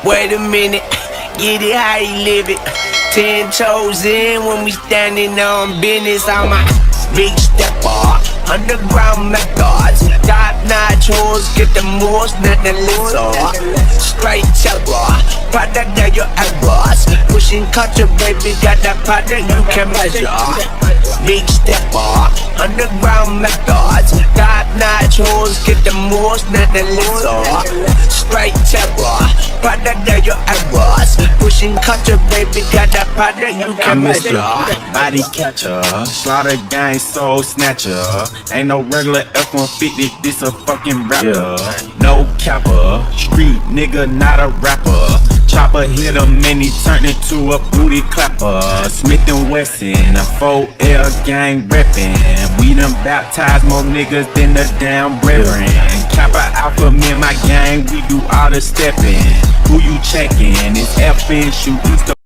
Wait a minute, get it how you live it. 10 toes in when we standing on business. I'm a big stepper, underground methods. Top notch hoes, get the most, nothing less. Straight terror, product of your errors. Pushing culture, baby, got that product you can measure. Big stepper, underground methods. Top notch hoes, get the most, nothing less. Straight terror, product of your errors. Pushing culture, baby, got that product you can measure. Body catcher, slaughter gang, soul snatcher. Ain't no regular F-150, this a fucking rapper. No capper, street nigga, not a rapper. Chopper hit him and he turned into a booty clapper. Smith & Wesson, a 4L gang reppin'. We done baptized more niggas than the damn brethren. Kappa Alpha, me and my gang, we do all the steppin'. Who you checkin'? It's F and shoot.